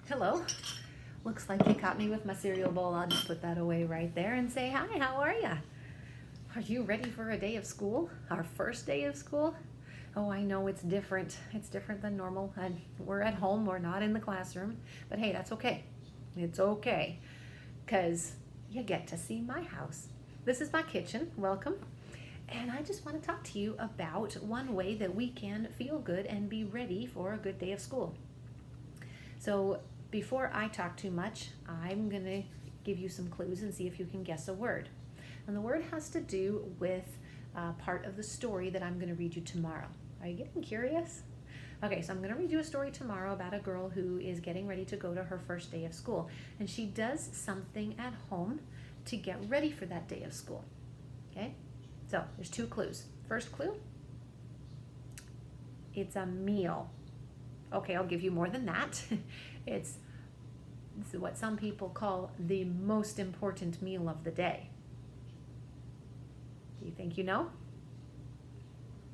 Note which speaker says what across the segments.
Speaker 1: Hello. Looks like you caught me with my cereal bowl. I'll just put that away right there and say hi. How are you? Are you ready for a day of school? Our first day of school? Oh, I know it's different. It's different than normal. And we're at home. We're not in the classroom. But hey, that's okay. It's okay. Because you get to see my house. This is my kitchen. Welcome. And I just want to talk to you about one way that we can feel good and be ready for a good day of school. So before I talk too much, I'm going to give you some clues and see if you can guess a word. And the word has to do with part of the story that I'm going to read you tomorrow. Are you getting curious? Okay, so I'm going to read you a story tomorrow about a girl who is getting ready to go to her first day of school. And she does something at home to get ready for that day of school. Okay, so there's two clues. First clue, it's a meal. Okay, I'll give you more than that. It's what some people call the most important meal of the day. Do you think you know?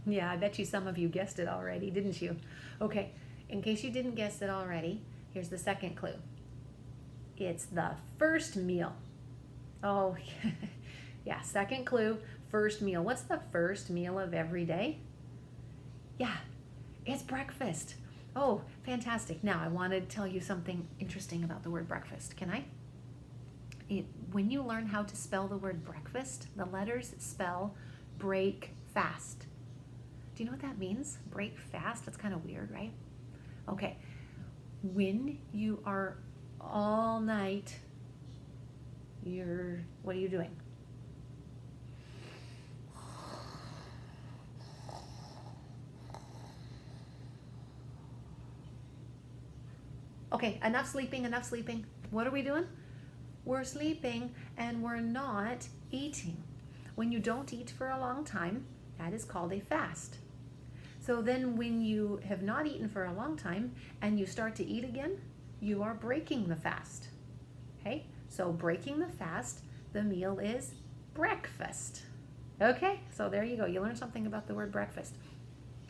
Speaker 1: Yeah, I bet you some of you guessed it already, didn't you? Okay, in case you didn't guess it already, here's the second clue. It's the first meal. Oh, yeah, second clue, first meal. What's the first meal of every day? Yeah, it's breakfast. Oh, fantastic. Now, I want to tell you something interesting about the word breakfast. Can I? When you learn how to spell the word breakfast, the letters spell break fast. Do you know what that means? Break fast? That's kind of weird, right? Okay. When you are all night, what are you doing? Okay, enough sleeping, enough sleeping. What are we doing? We're sleeping and we're not eating. When you don't eat for a long time, that is called a fast. So then when you have not eaten for a long time and you start to eat again, you are breaking the fast. Okay, so breaking the fast, the meal is breakfast. Okay, so there you go. You learned something about the word breakfast.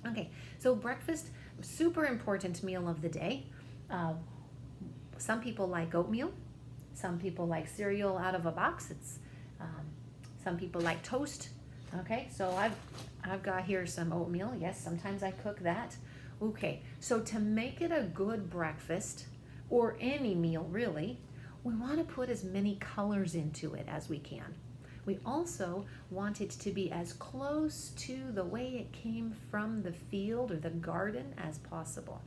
Speaker 1: Okay, so breakfast, super important meal of the day. Some people like oatmeal. Some people like cereal out of a box. Some people like toast. Okay, so I've got here some oatmeal. Yes, sometimes I cook that. Okay, so to make it a good breakfast, or any meal really, we want to put as many colors into it as we can. We also want it to be as close to the way it came from the field or the garden as possible.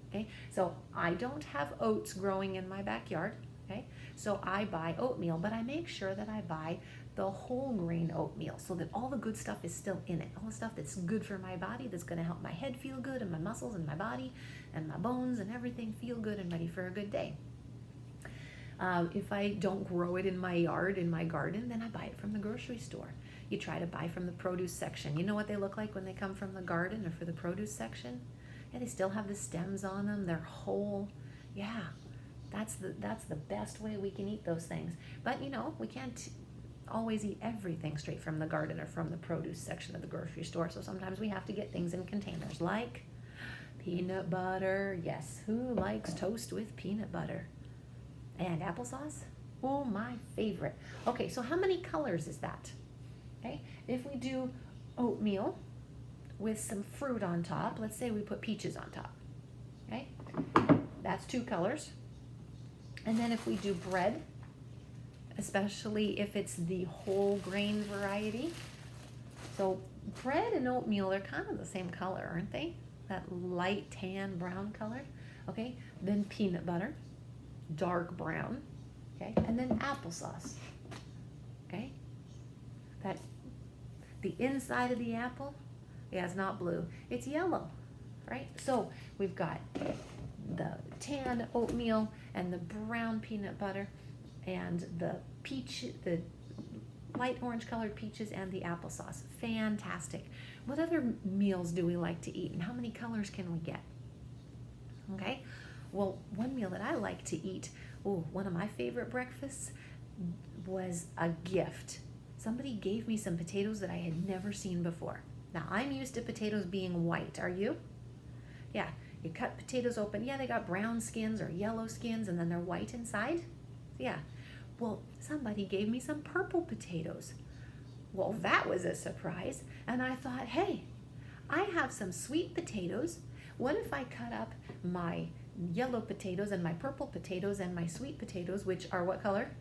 Speaker 1: Okay, so I don't have oats growing in my backyard. Okay, so I buy oatmeal, but I make sure that I buy the whole grain oatmeal so that all the good stuff is still in it. All the stuff that's good for my body, that's going to help my head feel good and my muscles and my body and my bones and everything feel good and ready for a good day. If I don't grow it in my yard, in my garden, then I buy it from the grocery store. You try to buy from the produce section. You know what they look like when they come from the garden or for the produce section? Yeah, they still have the stems on them. They're whole. Yeah, that's the best way we can eat those things. But you know, we can't always eat everything straight from the garden or from the produce section of the grocery store. So sometimes we have to get things in containers like peanut butter. Yes, who likes toast with peanut butter? And applesauce? Oh, my favorite. Okay, so how many colors is that? Okay, if we do oatmeal with some fruit on top, let's say we put peaches on top. Okay, that's 2 colors. And then if we do bread, especially if it's the whole grain variety, so bread and oatmeal, they're kind of the same color, aren't they? That light tan brown color. Okay, then peanut butter, dark brown. Okay, and then applesauce. Okay, that the inside of the apple, yeah, it's not blue, it's yellow, right? So we've got the tan oatmeal and the brown peanut butter and the light orange colored peaches and the applesauce. Fantastic. What other meals do we like to eat and how many colors can we get? Okay, well, one meal that I like to eat, one of my favorite breakfasts was a gift. Somebody gave me some potatoes that I had never seen before. Now, I'm used to potatoes being white. Are you? Yeah, You cut potatoes open. Yeah, they got brown skins or yellow skins, and then they're white inside. Yeah. Well, somebody gave me some purple potatoes. Well, that was a surprise. And I thought, hey, I have some sweet potatoes. What if I cut up my yellow potatoes and my purple potatoes and my sweet potatoes, which are what color?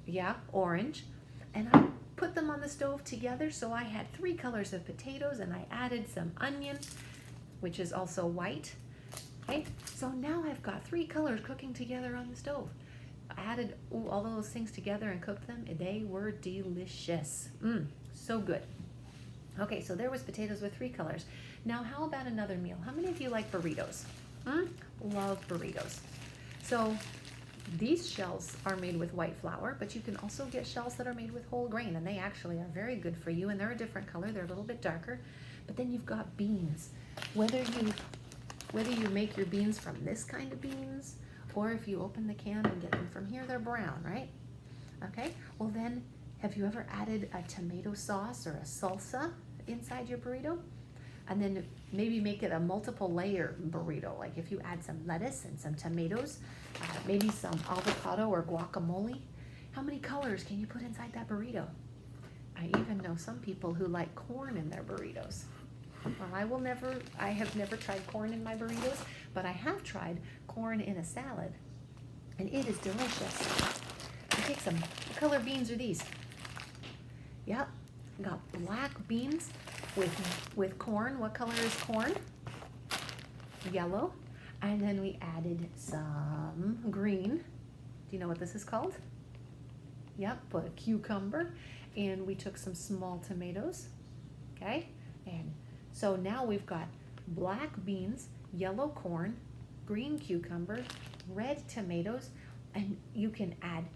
Speaker 1: Yeah, orange. And I put them on the stove together, so I had 3 colors of potatoes, and I added some onion, which is also white. Okay, so now I've got 3 colors cooking together on the stove. I added all those things together and cooked them. They were delicious. So good. Okay, so there was potatoes with 3 colors. Now, how about another meal? How many of you like burritos? Love burritos. So these shells are made with white flour, but you can also get shells that are made with whole grain, and they actually are very good for you, and they're a different color. They're a little bit darker. But then you've got beans. Whether you make your beans from this kind of beans, or if you open the can and get them from here, they're brown, right? Okay, well then, have you ever added a tomato sauce or a salsa inside your burrito? And then maybe make it a multiple layer burrito. Like if you add some lettuce and some tomatoes, maybe some avocado or guacamole. How many colors can you put inside that burrito? I even know some people who like corn in their burritos. Well, I have never tried corn in my burritos, but I have tried corn in a salad, and it is delicious. I take some, what color beans are these? Yep, got black beans with corn. What color is corn? Yellow. And then we added some green. Do you know what this is called? Yep, a cucumber. And we took some small tomatoes. Okay, and so now we've got black beans, yellow corn, green cucumber, red tomatoes, and you can add,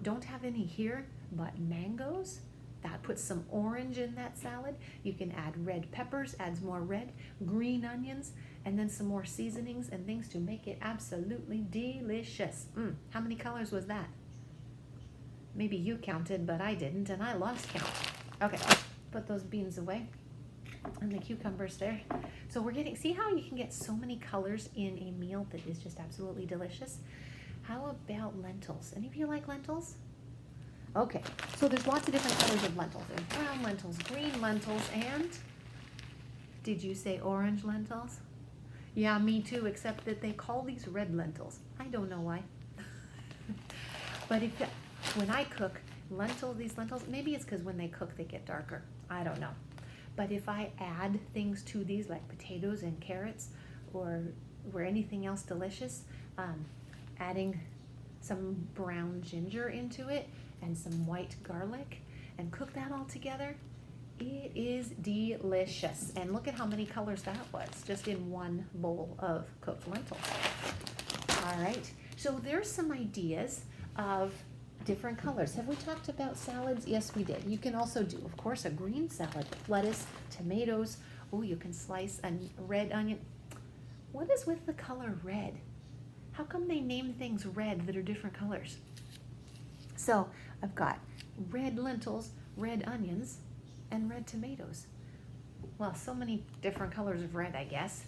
Speaker 1: don't have any here, but mangoes. That puts some orange in that salad. You can add red peppers, adds more red, green onions, and then some more seasonings and things to make it absolutely delicious. How many colors was that? Maybe you counted, but I didn't, and I lost count. Okay, put those beans away. And the cucumbers there. So we're getting, see how you can get so many colors in a meal that is just absolutely delicious? How about lentils? Any of you like lentils? Okay, so there's lots of different colors of lentils. There's brown lentils, green lentils, and did you say orange lentils? Yeah, me too, except that they call these red lentils. I don't know why. But when I cook these lentils, maybe it's because when they cook they get darker. I don't know. But if I add things to these like potatoes and carrots or anything else delicious, adding some brown ginger into it and some white garlic and cook that all together, it is delicious. And look at how many colors that was just in one bowl of cooked lentils. All right, so there's some ideas of different colors. Have we talked about salads? Yes, we did. You can also do, of course, a green salad with lettuce, tomatoes. Oh, you can slice a red onion. What is with the color red? How come they name things red that are different colors? So I've got red lentils, red onions, and red tomatoes. Well, so many different colors of red, I guess.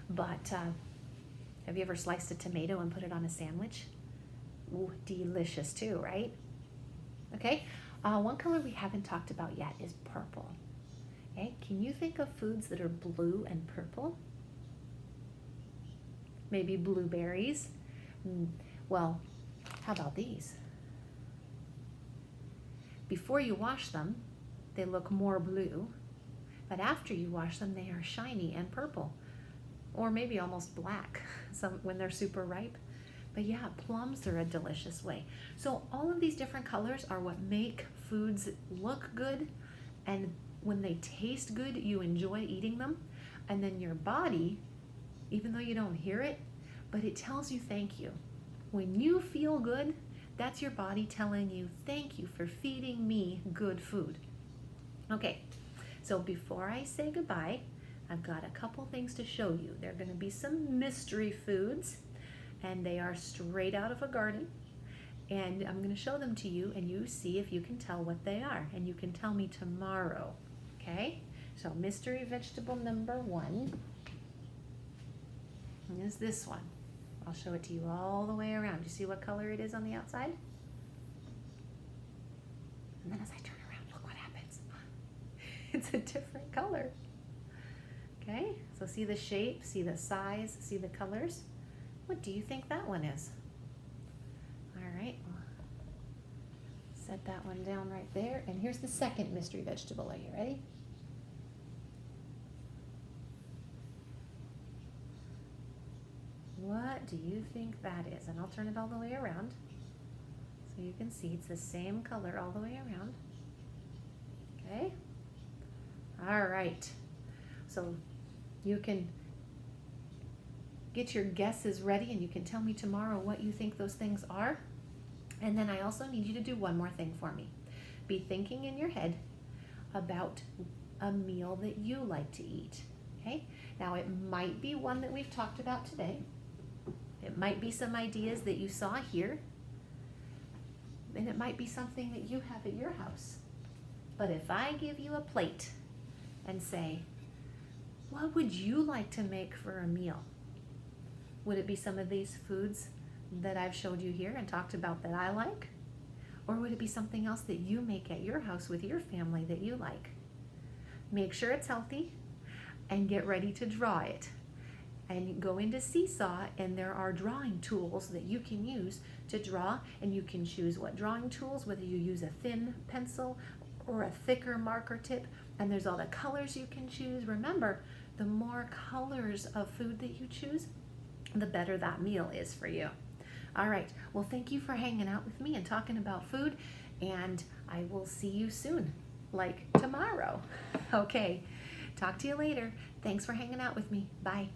Speaker 1: But have you ever sliced a tomato and put it on a sandwich? Ooh, delicious too, right? Okay, one color we haven't talked about yet is purple. Okay, can you think of foods that are blue and purple? Maybe blueberries. Well, how about these? Before you wash them, they look more blue, but after you wash them, they are shiny and purple, or maybe almost black when they're super ripe. But yeah, plums are a delicious way. So all of these different colors are what make foods look good, and when they taste good, you enjoy eating them. And then your body, even though you don't hear it, but it tells you thank you. When you feel good, that's your body telling you thank you for feeding me good food. Okay, so before I say goodbye, I've got a couple things to show you. There are going to be some mystery foods, and they are straight out of a garden, and I'm going to show them to you, and you see if you can tell what they are, and you can tell me tomorrow. Okay, so mystery vegetable number 1 is this one. I'll show it to you all the way around. You see what color it is on the outside? And then as I turn around, look what happens. It's a different color. Okay, so see the shape, see the size, see the colors. What do you think that one is? All right, set that one down right there. And here's the second mystery vegetable. Are you ready? What do you think that is? And I'll turn it all the way around so you can see it's the same color all the way around. Okay? All right. So you can get your guesses ready and you can tell me tomorrow what you think those things are. And then I also need you to do one more thing for me. Be thinking in your head about a meal that you like to eat. Okay? Now it might be one that we've talked about today. It might be some ideas that you saw here. And it might be something that you have at your house. But if I give you a plate and say, what would you like to make for a meal? Would it be some of these foods that I've showed you here and talked about that I like? Or would it be something else that you make at your house with your family that you like? Make sure it's healthy and get ready to draw it. And go into Seesaw and there are drawing tools that you can use to draw, and you can choose what drawing tools, whether you use a thin pencil or a thicker marker tip, and there's all the colors you can choose. Remember, the more colors of food that you choose, the better that meal is for you. All right, well, thank you for hanging out with me and talking about food, and I will see you soon, like tomorrow. Okay, talk to you later. Thanks for hanging out with me. Bye.